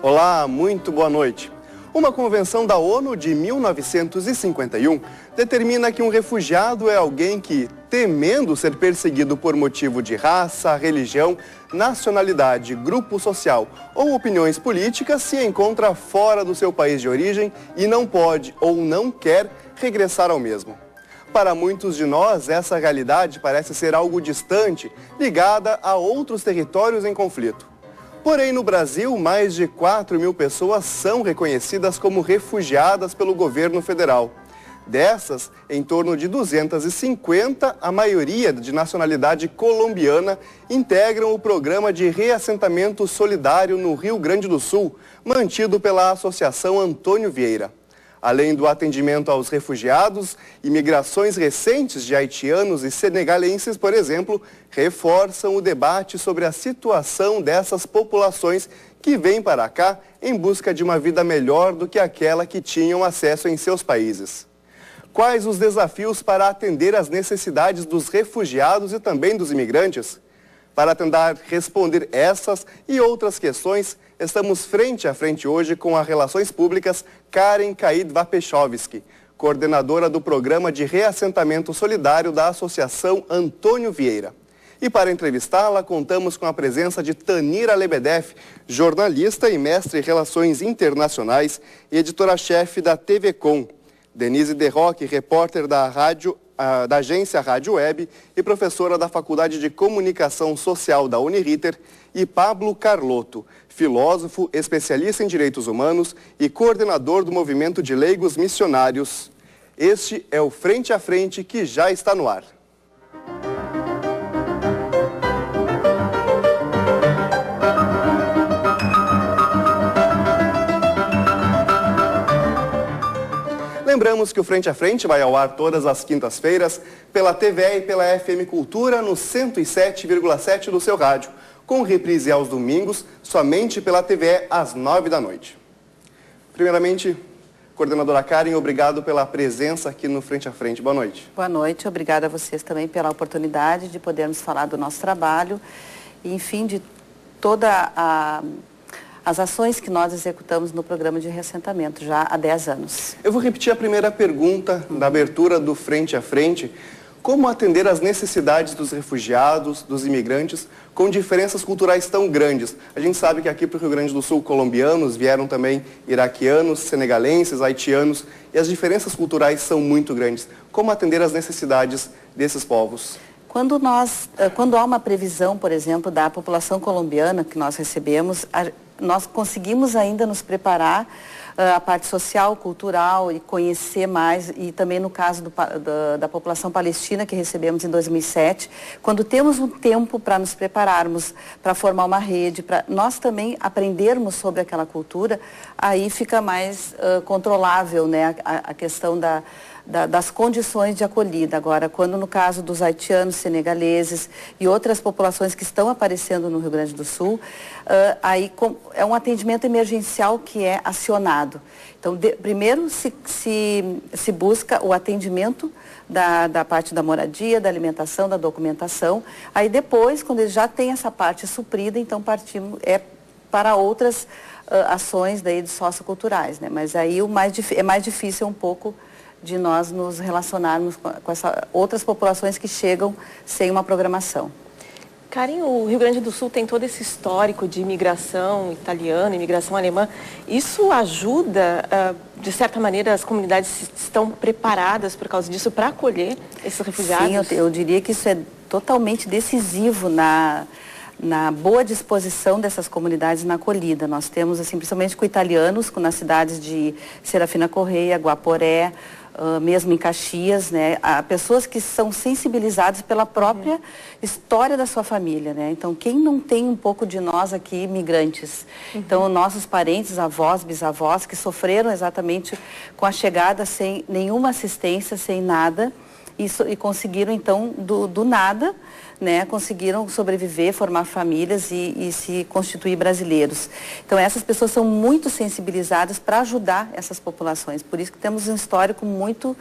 Olá, muito boa noite. Uma convenção da ONU de 1951 determina que um refugiado é alguém que, temendo ser perseguido por motivo de raça, religião, nacionalidade, grupo social ou opiniões políticas, se encontra fora do seu país de origem e não pode ou não quer regressar ao mesmo. Para muitos de nós, essa realidade parece ser algo distante, ligada a outros territórios em conflito. Porém, no Brasil, mais de 4.000 pessoas são reconhecidas como refugiadas pelo governo federal. Dessas, em torno de 250, a maioria de nacionalidade colombiana, integram o programa de reassentamento solidário no Rio Grande do Sul, mantido pela Associação Antônio Vieira. Além do atendimento aos refugiados, imigrações recentes de haitianos e senegalenses, por exemplo, reforçam o debate sobre a situação dessas populações que vêm para cá em busca de uma vida melhor do que aquela que tinham acesso em seus países. Quais os desafios para atender às necessidades dos refugiados e também dos imigrantes? Para tentar responder essas e outras questões, estamos frente a frente hoje com a Relações Públicas Karen Kaid-Vapechovski, coordenadora do Programa de Reassentamento Solidário da Associação Antônio Vieira. E para entrevistá-la, contamos com a presença de Tanira Lebedeff, jornalista e mestre em Relações Internacionais e editora-chefe da TV Com. Denise Derroque, repórter da agência Rádio Web e professora da Faculdade de Comunicação Social da Uniriter, e Pablo Carlotto, filósofo, especialista em direitos humanos e coordenador do movimento de leigos missionários. Este é o Frente a Frente que já está no ar. Lembramos que o Frente a Frente vai ao ar todas as quintas-feiras pela TVE e pela FM Cultura no 107,7 do seu rádio, com reprise aos domingos somente pela TVE às 9 da noite. Primeiramente, coordenadora Karen, obrigado pela presença aqui no Frente a Frente. Boa noite. Boa noite, obrigada a vocês também pela oportunidade de podermos falar do nosso trabalho e, enfim, de toda as ações que nós executamos no programa de reassentamento já há 10 anos. Eu vou repetir a primeira pergunta da abertura do Frente a Frente. Como atender às necessidades dos refugiados, dos imigrantes, com diferenças culturais tão grandes? A gente sabe que aqui para o Rio Grande do Sul, colombianos, vieram também iraquianos, senegalenses, haitianos, e as diferenças culturais são muito grandes. Como atender às necessidades desses povos? Quando há uma previsão, por exemplo, da população colombiana que nós recebemos, nós conseguimos ainda nos preparar a parte social, cultural e conhecer mais, e também no caso da população palestina que recebemos em 2007, quando temos um tempo para nos prepararmos, para formar uma rede, para nós também aprendermos sobre aquela cultura, aí fica mais controlável, né, a questão das condições de acolhida. Agora, quando no caso dos haitianos, senegaleses e outras populações que estão aparecendo no Rio Grande do Sul, aí é um atendimento emergencial que é acionado. Então, primeiro se busca o atendimento da parte da moradia, da alimentação, da documentação. Aí depois, quando eles já têm essa parte suprida, então partimos para outras ações daí de socioculturais, né? Mas aí é mais difícil um pouco de nós nos relacionarmos com essas outras populações que chegam sem uma programação. Karen, o Rio Grande do Sul tem todo esse histórico de imigração italiana, imigração alemã. Isso ajuda, de certa maneira, as comunidades estão preparadas por causa disso para acolher esses refugiados? Sim, eu diria que isso é totalmente decisivo na boa disposição dessas comunidades na acolhida. Nós temos, assim, principalmente com italianos, nas cidades de Serafina Correia, Guaporé, mesmo em Caxias, né? Há pessoas que são sensibilizadas pela própria história da sua família, né? Então, quem não tem um pouco de nós aqui, imigrantes? Então, nossos parentes, avós, bisavós, que sofreram exatamente com a chegada sem nenhuma assistência, sem nada, e conseguiram, então, do nada, né, conseguiram sobreviver, formar famílias e se constituir brasileiros. Então, essas pessoas são muito sensibilizadas para ajudar essas populações. Por isso que temos um histórico muito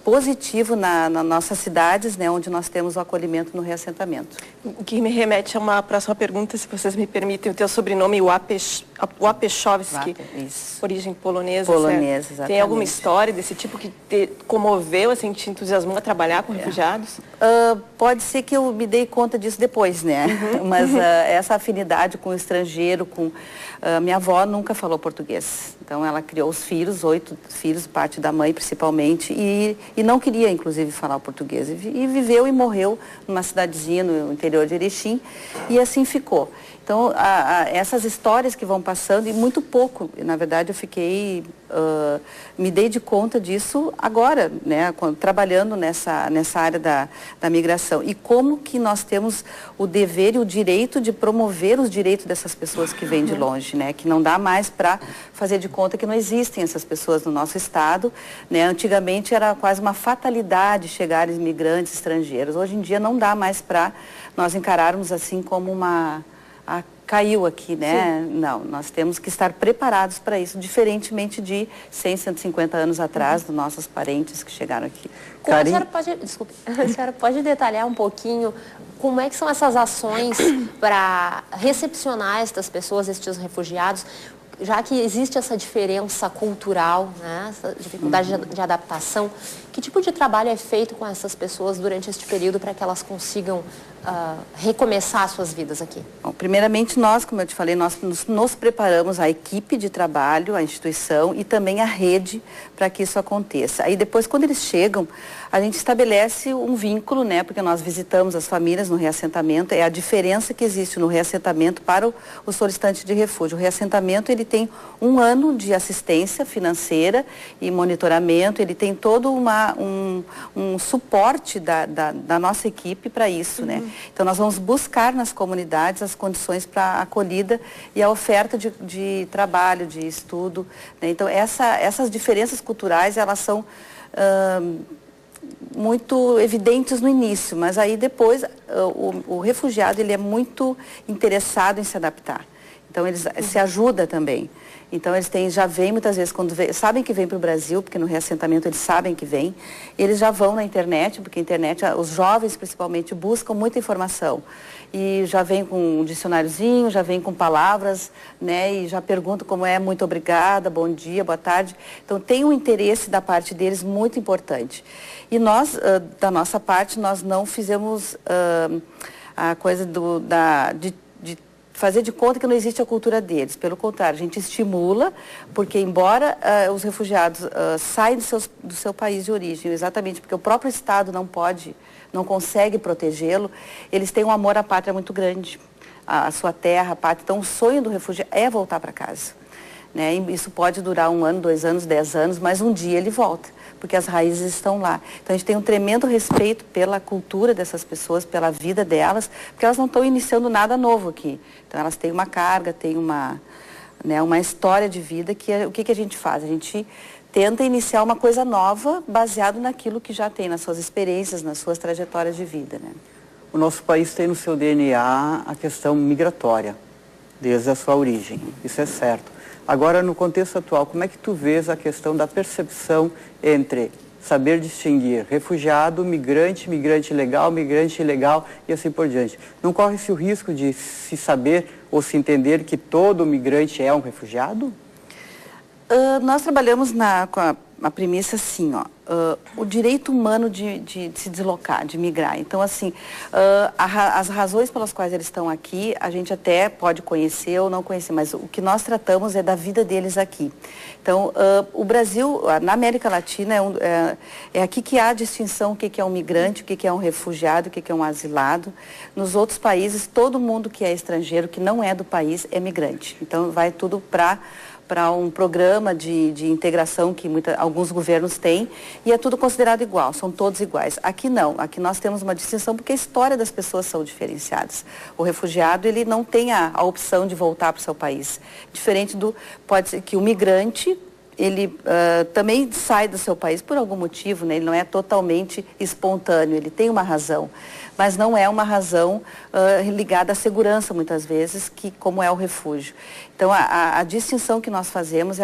positivo nas nossas cidades, né, onde nós temos o acolhimento no reassentamento. O que me remete a uma próxima pergunta, se vocês me permitem, o teu sobrenome, Łapechowski, origem polonesa. Polonesa, exatamente. Tem alguma história desse tipo que te comoveu, assim, te entusiasmou a trabalhar com refugiados? Pode ser que eu me dei conta disso depois, né? Mas essa afinidade com o estrangeiro, minha avó nunca falou português. Então ela criou os filhos, 8 filhos, parte da mãe principalmente, e não queria, inclusive, falar o português. E viveu e morreu numa cidadezinha no interior de Erechim, e assim ficou. Então, essas histórias que vão passando, e muito pouco, na verdade, eu fiquei, me dei de conta disso agora, né, trabalhando nessa área da migração. E como que nós temos o dever e o direito de promover os direitos dessas pessoas que vêm de longe, né, que não dá mais para fazer de conta que não existem essas pessoas no nosso estado, né. Antigamente era quase uma fatalidade chegarem imigrantes estrangeiros. Hoje em dia não dá mais para nós encararmos assim como caiu aqui, né? Sim. Não, nós temos que estar preparados para isso, diferentemente de 100, 150 anos atrás, dos nossos parentes que chegaram aqui. A senhora pode detalhar um pouquinho como é que são essas ações para recepcionar estas pessoas, estes refugiados, já que existe essa diferença cultural, né, essa dificuldade de adaptação, que tipo de trabalho é feito com essas pessoas durante este período para que elas consigam recomeçar suas vidas aqui? Bom, primeiramente nós, como eu te falei, nós nos preparamos, a equipe de trabalho, a instituição e também a rede para que isso aconteça. Aí depois, quando eles chegam, a gente estabelece um vínculo, né, porque nós visitamos as famílias no reassentamento, é a diferença que existe no reassentamento para o solicitante de refúgio. O reassentamento, ele tem 1 ano de assistência financeira e monitoramento, ele tem todo um suporte da nossa equipe para isso, né? Então nós vamos buscar nas comunidades as condições para a acolhida e a oferta de trabalho, de estudo, né? Então essas diferenças culturais, elas são muito evidentes no início, mas aí depois o refugiado, ele é muito interessado em se adaptar. Então eles se ajudam também. Então eles já vêm muitas vezes, sabem que vem para o Brasil, porque no reassentamento eles sabem que vem, eles já vão na internet, porque a internet, os jovens principalmente, buscam muita informação. E já vem com um dicionáriozinho, já vem com palavras, né, e já perguntam como é, muito obrigada, bom dia, boa tarde. Então tem um interesse da parte deles muito importante. E nós, da nossa parte, nós não fizemos a coisa de fazer de conta que não existe a cultura deles. Pelo contrário, a gente estimula, porque embora os refugiados saiam do seu país de origem, exatamente porque o próprio Estado não consegue protegê-lo, eles têm um amor à pátria muito grande, a sua terra, a pátria. Então o sonho do refugiado é voltar para casa, né? E isso pode durar 1 ano, 2 anos, 10 anos, mas um dia ele volta, porque as raízes estão lá. Então a gente tem um tremendo respeito pela cultura dessas pessoas, pela vida delas, porque elas não estão iniciando nada novo aqui. Então elas têm uma carga, têm uma história de vida que o que a gente faz? A gente tenta iniciar uma coisa nova baseado naquilo que já tem, nas suas experiências, nas suas trajetórias de vida, né? O nosso país tem no seu DNA a questão migratória, desde a sua origem, isso é certo. Agora, no contexto atual, como é que tu vês a questão da percepção entre saber distinguir refugiado, migrante, migrante legal, migrante ilegal e assim por diante? Não corre-se o risco de se saber ou se entender que todo migrante é um refugiado? Nós trabalhamos com a premissa assim, o direito humano de se deslocar, de migrar. Então, assim, as razões pelas quais eles estão aqui, a gente até pode conhecer ou não conhecer, mas o que nós tratamos é da vida deles aqui. Então, o Brasil, na América Latina, é aqui que há a distinção, o que é um migrante, o que é um refugiado, o que é um asilado. Nos outros países, todo mundo que é estrangeiro, que não é do país, é migrante. Então, vai tudo para um programa de integração que alguns governos têm, e é tudo considerado igual, são todos iguais. Aqui não, aqui nós temos uma distinção porque a história das pessoas são diferenciadas. O refugiado, ele não tem a opção de voltar para o seu país. Diferente pode ser que o migrante, ele também sai do seu país por algum motivo, né? Ele não é totalmente espontâneo, ele tem uma razão. mas não é uma razão ligada à segurança, muitas vezes, como é o refúgio. Então, a distinção que nós fazemos,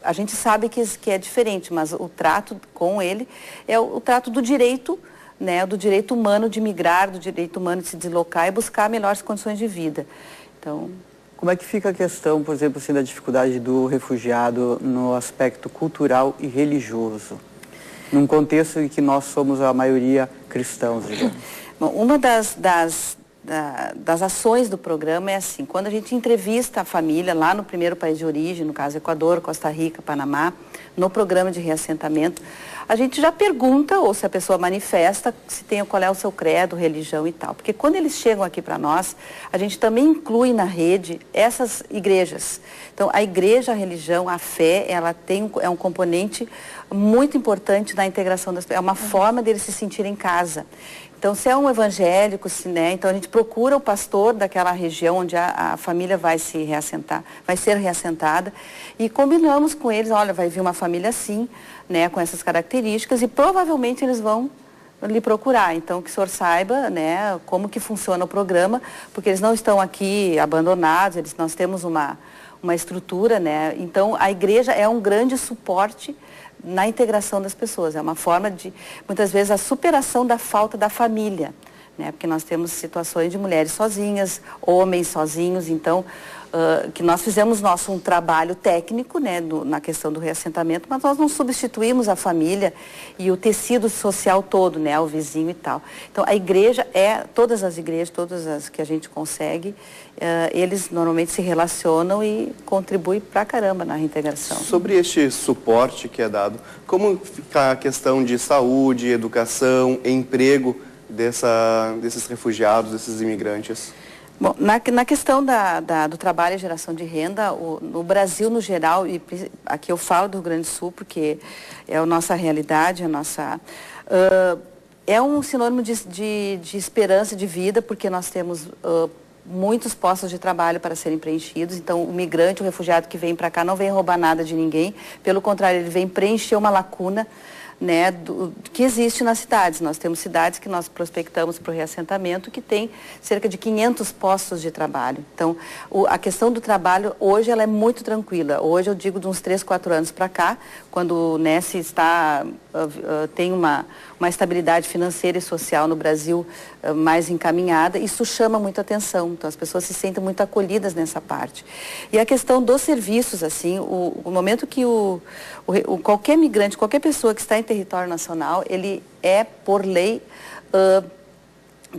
a gente sabe que é diferente, mas o trato com ele é o trato do direito, né, do direito humano de migrar, do direito humano de se deslocar e buscar melhores condições de vida. Então... Como é que fica a questão, por exemplo, assim, da dificuldade do refugiado no aspecto cultural e religioso? Num contexto em que nós somos a maioria cristãos, digamos. Bom, uma das ações do programa é assim, quando a gente entrevista a família lá no primeiro país de origem, no caso Equador, Costa Rica, Panamá, no programa de reassentamento, a gente já pergunta, ou se a pessoa manifesta, qual é o seu credo, religião e tal. Porque quando eles chegam aqui para nós, a gente também inclui na rede essas igrejas. Então, a igreja, a religião, a fé, é um componente muito importante na integração das pessoas. É uma forma deles se sentirem em casa. Então, se é um evangélico, né, então a gente procura o pastor daquela região onde a família vai se reassentar, vai ser reassentada, e combinamos com eles, olha, vai vir uma família assim, né, com essas características, e provavelmente eles vão lhe procurar. Então, que o senhor saiba, né, como que funciona o programa, porque eles não estão aqui abandonados, nós temos uma estrutura, né, então a igreja é um grande suporte na integração das pessoas, é uma forma de, muitas vezes, a superação da falta da família, né? Porque nós temos situações de mulheres sozinhas, homens sozinhos, então, que nós fizemos um trabalho técnico, né, na questão do reassentamento, mas nós não substituímos a família e o tecido social todo, né, o vizinho e tal. Então, a igreja todas as igrejas, todas as que a gente consegue, eles normalmente se relacionam e contribuem pra caramba na reintegração. Sobre este suporte que é dado, como fica a questão de saúde, educação, emprego desses refugiados, desses imigrantes? Bom, na questão do trabalho e geração de renda, no Brasil no geral, e aqui eu falo do Rio Grande do Sul porque é a nossa realidade, é um sinônimo de esperança de vida, porque nós temos muitos postos de trabalho para serem preenchidos. Então, o migrante, o refugiado que vem para cá não vem roubar nada de ninguém, pelo contrário, ele vem preencher uma lacuna, né, que existe nas cidades. Nós temos cidades que nós prospectamos para o reassentamento que tem cerca de 500 postos de trabalho. Então, a questão do trabalho hoje ela é muito tranquila. Hoje eu digo de uns 3, 4 anos para cá, quando o NES tem uma estabilidade financeira e social no Brasil mais encaminhada, isso chama muita atenção. Então, as pessoas se sentem muito acolhidas nessa parte. E a questão dos serviços, assim, o momento que qualquer migrante, qualquer pessoa que está em território nacional, ele por lei,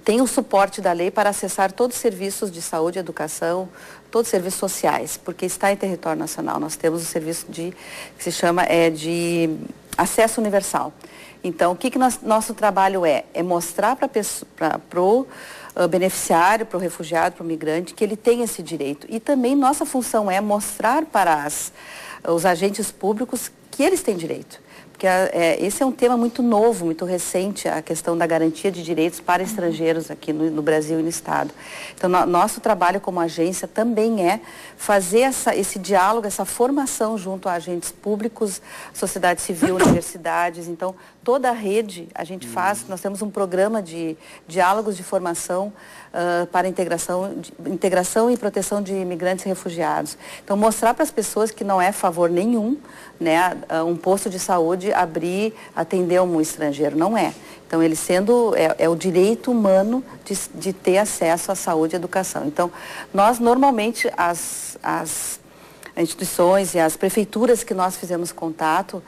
tem o suporte da lei para acessar todos os serviços de saúde, educação, todos os serviços sociais, porque está em território nacional. Nós temos o serviço que se chama de acesso universal. Então, o que nosso trabalho é? É mostrar para o beneficiário, para o refugiado, para o migrante, que ele tem esse direito. E também nossa função é mostrar para os agentes públicos que eles têm direito. Porque esse é um tema muito novo, muito recente, a questão da garantia de direitos para estrangeiros aqui no Brasil e no Estado. Então, nosso trabalho como agência também é fazer esse diálogo, essa formação junto a agentes públicos, sociedade civil, universidades. Então, toda a rede a gente faz, nós temos um programa de diálogos de formação para integração e proteção de imigrantes e refugiados. Então, mostrar para as pessoas que não é favor nenhum, né, um posto de saúde atender um estrangeiro, não é. Então, ele é o direito humano de ter acesso à saúde e educação. Então, nós normalmente, as instituições e as prefeituras que nós fizemos contato,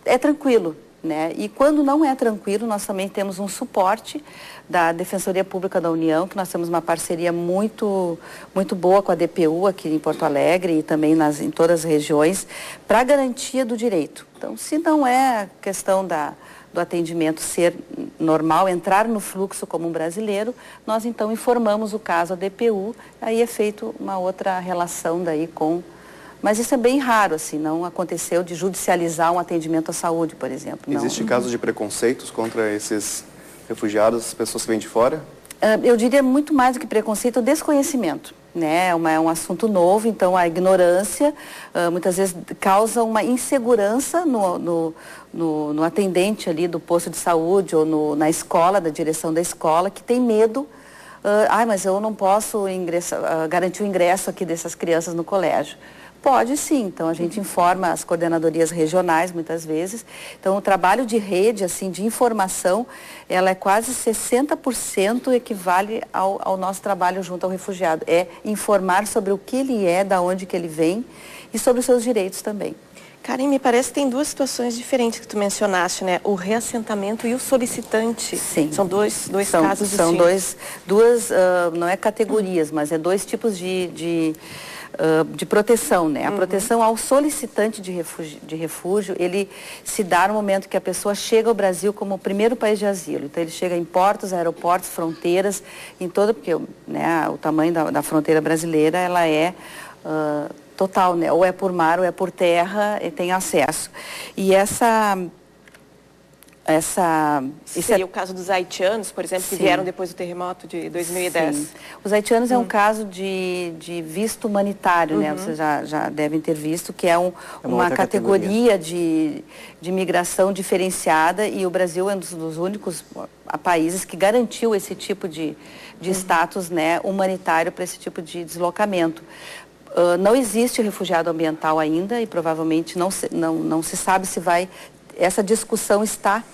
é tranquilo, né? E quando não é tranquilo, nós também temos um suporte da Defensoria Pública da União, que nós temos uma parceria muito, muito boa com a DPU aqui em Porto Alegre e também em todas as regiões, para a garantia do direito. Então, se não é questão do atendimento ser normal, entrar no fluxo como um brasileiro, nós então informamos o caso à DPU, aí é feito uma outra relação daí com... Mas isso é bem raro, assim, não aconteceu de judicializar um atendimento à saúde, por exemplo. Existe casos de preconceitos contra esses refugiados, as pessoas que vêm de fora? Eu diria muito mais do que preconceito, desconhecimento. né? É um assunto novo, então a ignorância muitas vezes causa uma insegurança no atendente ali do posto de saúde ou na escola, da direção da escola, que tem medo. Mas eu não posso garantir o ingresso aqui dessas crianças no colégio. Pode sim, então a gente informa as coordenadorias regionais muitas vezes. Então o trabalho de rede, assim, de informação, ela é quase 60% equivale ao nosso trabalho junto ao refugiado. É informar sobre o que ele é, da onde que ele vem e sobre os seus direitos também. Karen, me parece que tem duas situações diferentes que tu mencionaste, né? O reassentamento e o solicitante. Sim. São dois casos são distintos. duas, não é categorias, mas é dois tipos de proteção, né? A proteção ao solicitante de refúgio, ele se dá no momento que a pessoa chega ao Brasil como o primeiro país de asilo. Então, ele chega em portos, aeroportos, fronteiras, em todo, porque né, o tamanho da fronteira brasileira, ela é total, né? Ou é por mar, ou é por terra, e tem acesso. E Seria o caso dos haitianos, por exemplo, que vieram depois do terremoto de 2010. Sim. Os haitianos é um caso de visto humanitário, né? Vocês já devem ter visto, que é uma categoria de migração diferenciada, e o Brasil é um dos únicos países que garantiu esse tipo de status, né, humanitário para esse tipo de deslocamento. Não existe refugiado ambiental ainda e provavelmente não se sabe se vai... Essa discussão está,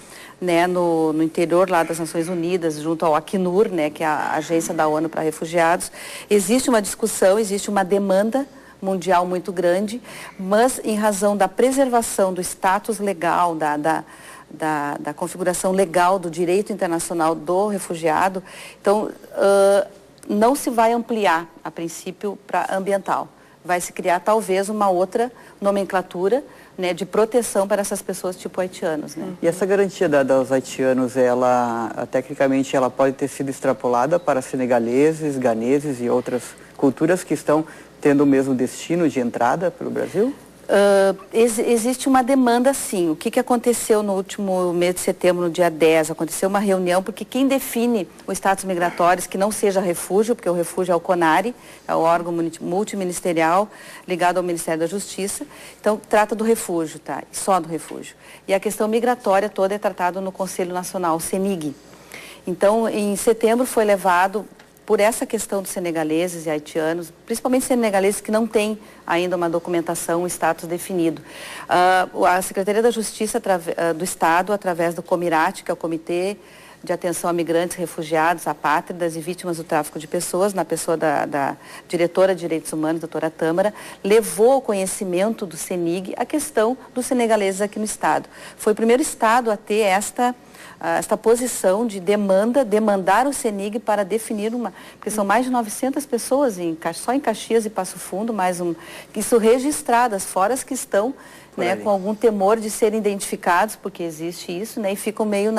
né, no interior lá das Nações Unidas, junto ao Acnur, né, que é a agência da ONU para refugiados. Existe uma discussão, existe uma demanda mundial muito grande, mas em razão da preservação do status legal, da configuração legal do direito internacional do refugiado, então não se vai ampliar, a princípio, para ambiental. Vai se criar talvez uma outra nomenclatura, né, de proteção para essas pessoas tipo haitianos, né? E essa garantia dos haitianos, tecnicamente, ela pode ter sido extrapolada para senegaleses, ganeses e outras culturas que estão tendo o mesmo destino de entrada pelo Brasil? Existe uma demanda, sim. O que aconteceu no último mês de setembro, no dia 10? Aconteceu uma reunião, porque quem define o status migratório, que não seja refúgio, porque o refúgio é o CONARE, é o órgão multiministerial ligado ao Ministério da Justiça. Então, trata do refúgio, tá? Só do refúgio. E a questão migratória toda é tratada no Conselho Nacional, o CENIG. Então, em setembro foi levado... por essa questão dos senegaleses e haitianos, principalmente senegaleses que não têm ainda uma documentação, um status definido. A Secretaria da Justiça do Estado, através do COMIRAT, que é o Comitê de Atenção a Migrantes, Refugiados, Apátridas e Vítimas do Tráfico de Pessoas, na pessoa da diretora de Direitos Humanos, doutora Tâmara, levou ao conhecimento do CENIG a questão dos senegaleses aqui no Estado. Foi o primeiro Estado a ter esta posição de demandar o CENIG para definir porque são mais de 900 pessoas só em Caxias e Passo Fundo, isso registradas, fora as que estão, né, com algum temor de serem identificados, porque existe isso, né, e ficam meio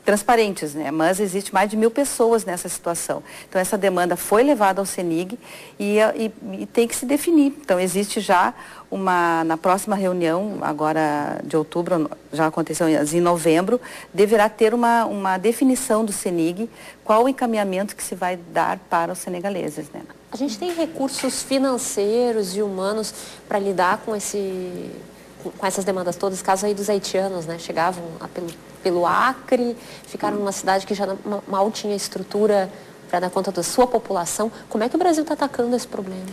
transparentes, né? Mas existe mais de 1.000 pessoas nessa situação. Então, essa demanda foi levada ao CENIG e tem que se definir. Então, existe já na próxima reunião, agora de outubro, já aconteceu em novembro, deverá ter uma definição do CENIG, qual o encaminhamento que se vai dar para os senegaleses, né? A gente tem recursos financeiros e humanos para lidar com essas demandas todas, caso aí dos haitianos, né? Chegavam pelo Acre, ficaram numa cidade que já mal tinha estrutura para dar conta da sua população. Como é que o Brasil está atacando esse problema?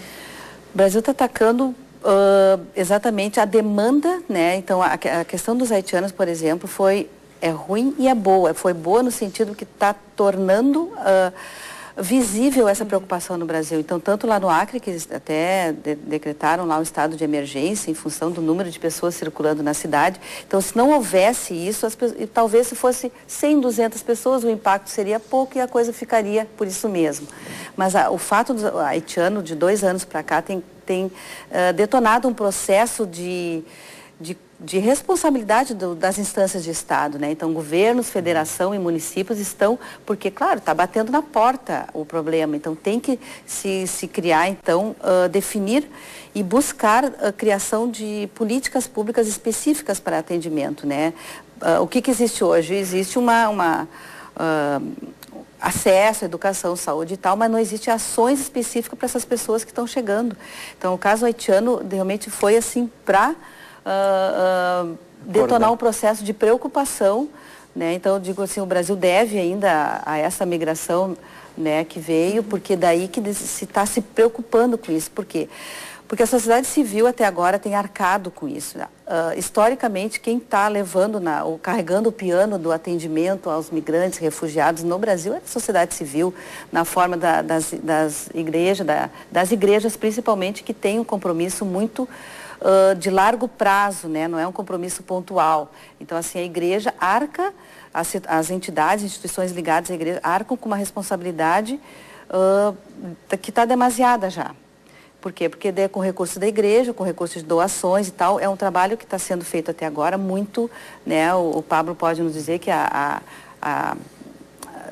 O Brasil está atacando exatamente a demanda, né? Então, a questão dos haitianos, por exemplo, é ruim e é boa. Foi boa no sentido que está tornando visível essa preocupação no Brasil. Então, tanto lá no Acre, que eles até decretaram lá um estado de emergência em função do número de pessoas circulando na cidade. Então, se não houvesse isso, talvez se fosse 100, 200 pessoas, o impacto seria pouco e a coisa ficaria por isso mesmo. Mas o fato do haitiano, de 2 anos para cá, tem detonado um processo de responsabilidade das instâncias de Estado, né? Então, governos, federação e municípios estão, porque, claro, está batendo na porta o problema. Então, tem que se criar, então, definir e buscar a criação de políticas públicas específicas para atendimento, né? O que existe hoje? Existe acesso à educação, saúde e tal, mas não existe ações específicas para essas pessoas que estão chegando. Então, o caso haitiano realmente foi assim para detonar um processo de preocupação, né? Então, eu digo assim, o Brasil deve ainda a essa migração, né, que veio, porque daí que se está se preocupando com isso. Por quê? Porque a sociedade civil até agora tem arcado com isso. Historicamente, quem está levando ou carregando o piano do atendimento aos migrantes, refugiados no Brasil é a sociedade civil, na forma das igrejas principalmente, que tem um compromisso muito de largo prazo, né? Não é um compromisso pontual. Então, assim, a igreja arca, as entidades, instituições ligadas à igreja arcam com uma responsabilidade que está demasiada já. Por quê? Porque com recursos da igreja, com recursos de doações e tal, é um trabalho que está sendo feito até agora muito, né? O Pablo pode nos dizer que a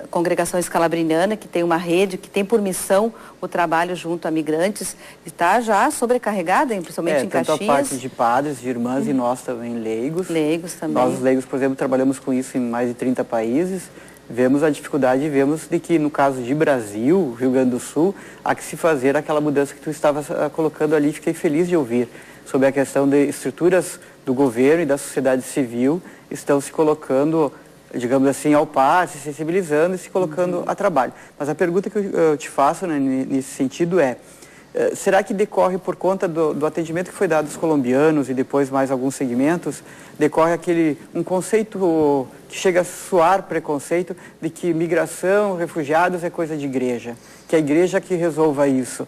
congregação escalabriniana, que tem uma rede, que tem por missão o trabalho junto a migrantes, está já sobrecarregada, principalmente em Caxias. Tanto a parte de padres, de irmãs e nós também leigos. Leigos também. Nós, os leigos, por exemplo, trabalhamos com isso em mais de 30 países. Vemos a dificuldade e vemos de que, no caso de Brasil, Rio Grande do Sul, há que se fazer aquela mudança que tu estavas colocando ali. Fiquei feliz de ouvir sobre a questão de estruturas do governo e da sociedade civil estão se colocando, digamos assim, ao par, se sensibilizando e se colocando a trabalho. Mas a pergunta que eu te faço, né, nesse sentido será que decorre por conta do atendimento que foi dado aos colombianos e depois mais alguns segmentos, decorre um conceito que chega a soar preconceito de que migração, refugiados é coisa de igreja, que a igreja que resolva isso?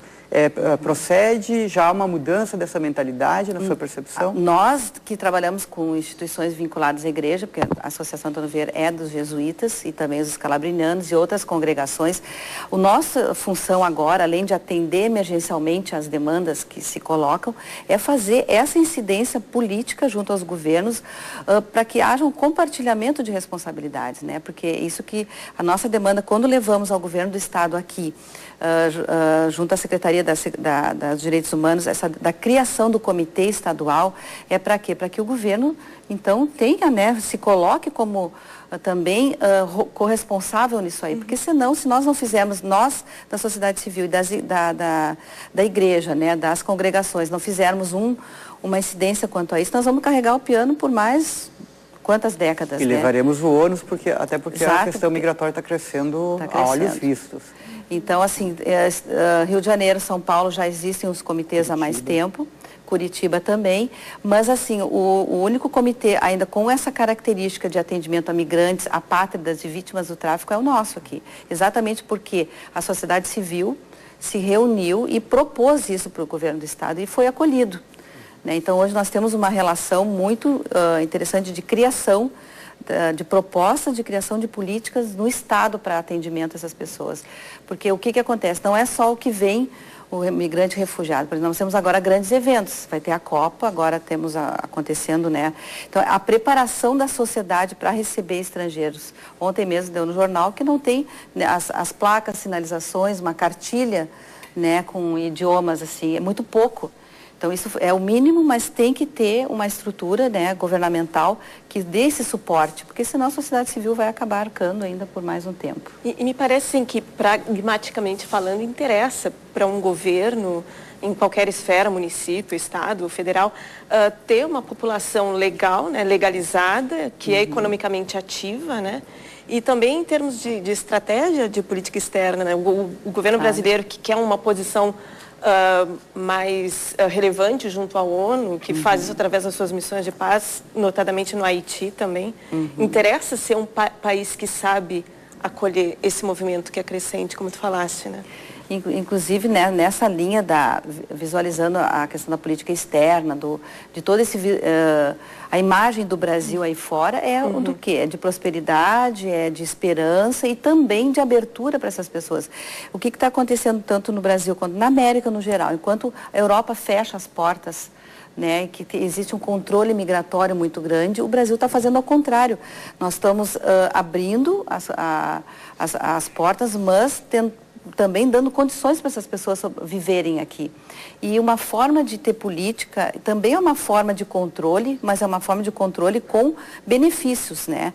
Procede já uma mudança dessa mentalidade na sua percepção? Nós que trabalhamos com instituições vinculadas à igreja, porque a Associação Antônio Vieira é dos jesuítas e também os escalabrinianos e outras congregações, a nossa função agora, além de atender emergencialmente as demandas que se colocam, é fazer essa incidência política junto aos governos para que haja um compartilhamento de responsabilidades, né? Porque isso que a nossa demanda, quando levamos ao governo do estado aqui, junto à Secretaria dos Direitos Humanos, da criação do comitê estadual, é para quê? Para que o governo, então, tenha, né, se coloque como também corresponsável nisso aí. Porque senão, se nós não fizermos, nós, da sociedade civil e da igreja, né, das congregações, não fizermos uma incidência quanto a isso, nós vamos carregar o piano por mais quantas décadas, e né? levaremos o ônus, até porque Exato, a questão migratória está crescendo a olhos vistos. Então, assim, Rio de Janeiro, São Paulo já existem os comitês há mais tempo, Curitiba também, mas assim, o único comitê ainda com essa característica de atendimento a migrantes, apátridas e vítimas do tráfico é o nosso aqui. Exatamente porque a sociedade civil se reuniu e propôs isso para o governo do estado e foi acolhido, né? Então, hoje nós temos uma relação muito interessante de criação, de propostas de criação de políticas no Estado para atendimento a essas pessoas. Porque o que acontece? Não é só o que vem o migrante refugiado. Por exemplo, nós temos agora grandes eventos. Vai ter a Copa, agora temos acontecendo, né? Então, a preparação da sociedade para receber estrangeiros. Ontem mesmo deu no jornal que não tem, né, as placas, sinalizações, uma cartilha, né, com idiomas, assim, é muito pouco. Então, isso é o mínimo, mas tem que ter uma estrutura, né, governamental que dê esse suporte, porque senão a sociedade civil vai acabar arcando ainda por mais um tempo. E me parece assim, que, pragmaticamente falando, interessa para um governo, em qualquer esfera, município, estado, federal, ter uma população legal, né, legalizada, que é economicamente ativa, né? E também em termos de estratégia de política externa, né? O governo brasileiro que quer uma posição mais relevante junto à ONU, que faz isso através das suas missões de paz, notadamente no Haiti também. Interessa ser um país que sabe acolher esse movimento que é crescente, como tu falaste, né? Inclusive, né, nessa linha visualizando a questão da política externa, de todo a imagem do Brasil aí fora é do quê? É de prosperidade, é de esperança e também de abertura para essas pessoas. O que está acontecendo tanto no Brasil quanto na América no geral? Enquanto a Europa fecha as portas, né, que existe um controle migratório muito grande, o Brasil está fazendo ao contrário. Nós estamos abrindo as portas, mas também dando condições para essas pessoas viverem aqui. E uma forma de ter política também é uma forma de controle, mas é uma forma de controle com benefícios, né?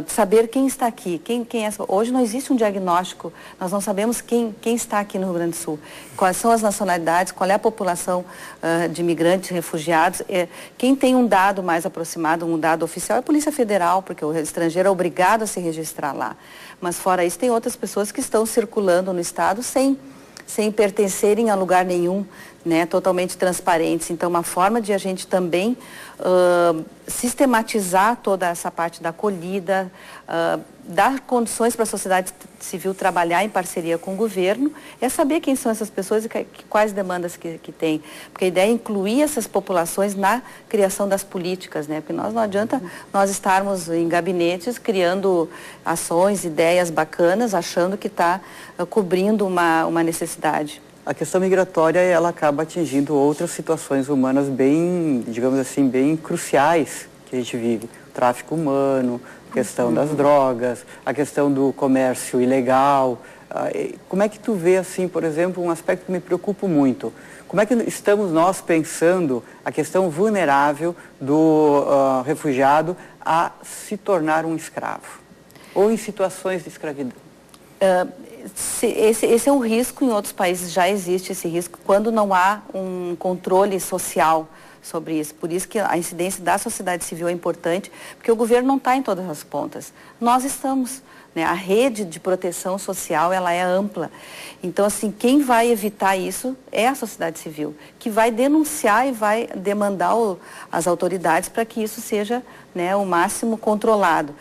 Saber quem está aqui, quem é. Hoje não existe um diagnóstico, nós não sabemos quem está aqui no Rio Grande do Sul, quais são as nacionalidades, qual é a população de imigrantes, refugiados. Quem tem um dado mais aproximado, um dado oficial, é a Polícia Federal, porque o estrangeiro é obrigado a se registrar lá. Mas fora isso, tem outras pessoas que estão circulando no estado sem pertencerem a lugar nenhum, né, totalmente transparentes. Então, uma forma de a gente também sistematizar toda essa parte da acolhida, dar condições para a sociedade civil trabalhar em parceria com o governo, é saber quem são essas pessoas e quais demandas que tem. Porque a ideia é incluir essas populações na criação das políticas, né? Porque não adianta nós estarmos em gabinetes criando ações, ideias bacanas, achando que está cobrindo uma necessidade. A questão migratória, ela acaba atingindo outras situações humanas bem, digamos assim, bem cruciais que a gente vive. O tráfico humano, a questão das drogas, a questão do comércio ilegal. Como é que tu vê, assim, por exemplo, um aspecto que me preocupa muito? Como é que estamos nós pensando a questão vulnerável do refugiado a se tornar um escravo? Ou em situações de escravidão? Esse é um risco, em outros países já existe esse risco, quando não há um controle social sobre isso. Por isso que a incidência da sociedade civil é importante, porque o governo não está em todas as pontas. Nós estamos, né? A rede de proteção social, ela é ampla. Então, assim, quem vai evitar isso é a sociedade civil, que vai denunciar e vai demandar as autoridades para que isso seja, né, o máximo controlado.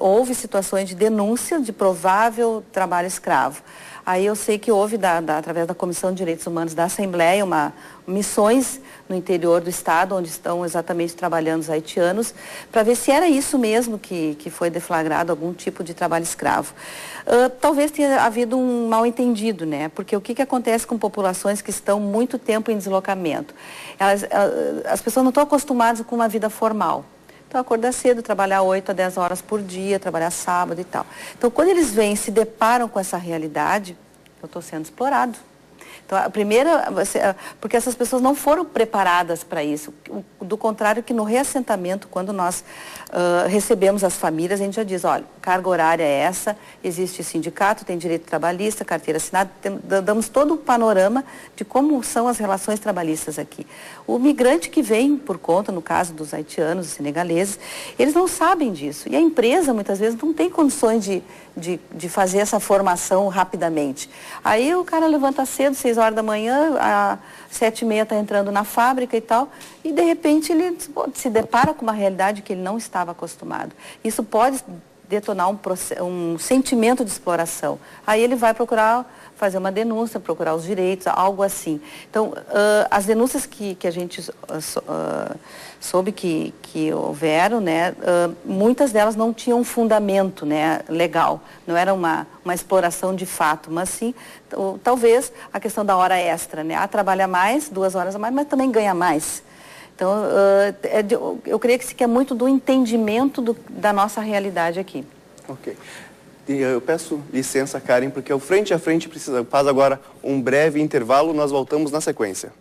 Houve situações de denúncia de provável trabalho escravo. Aí eu sei que houve, através da Comissão de Direitos Humanos da Assembleia, missões no interior do estado, onde estão exatamente trabalhando os haitianos, para ver se era isso mesmo que foi deflagrado, algum tipo de trabalho escravo. Talvez tenha havido um mal-entendido, né? Porque o que acontece com populações que estão muito tempo em deslocamento? As pessoas não estão acostumadas com uma vida formal. Então, acordar cedo, trabalhar 8 a 10 horas por dia, trabalhar sábado e tal. Então, quando eles vêm e se deparam com essa realidade, eu estou sendo explorado. Então, a primeira, porque essas pessoas não foram preparadas para isso. Do contrário, que no reassentamento, quando nós recebemos as famílias, a gente já diz, olha, carga horária é essa, existe sindicato, tem direito trabalhista, carteira assinada, damos todo o panorama de como são as relações trabalhistas aqui. O migrante que vem por conta, no caso dos haitianos, dos senegaleses, eles não sabem disso. E a empresa, muitas vezes, não tem condições de fazer essa formação rapidamente. Aí o cara levanta cedo, 6 horas da manhã, às 7h30 está entrando na fábrica e tal, e de repente ele se depara com uma realidade que ele não estava acostumado. Isso pode detonar um sentimento de exploração. Aí ele vai procurar fazer uma denúncia, procurar os direitos, algo assim. Então, as denúncias que a gente soube que houveram, né, muitas delas não tinham um fundamento, né, legal, não era uma exploração de fato, mas sim, talvez a questão da hora extra, né, trabalha mais, 2 horas a mais, mas também ganha mais. Então, eu creio que é muito do entendimento da nossa realidade aqui. Ok. Eu peço licença, Karen, porque o Frente a Frente faz agora um breve intervalo, nós voltamos na sequência.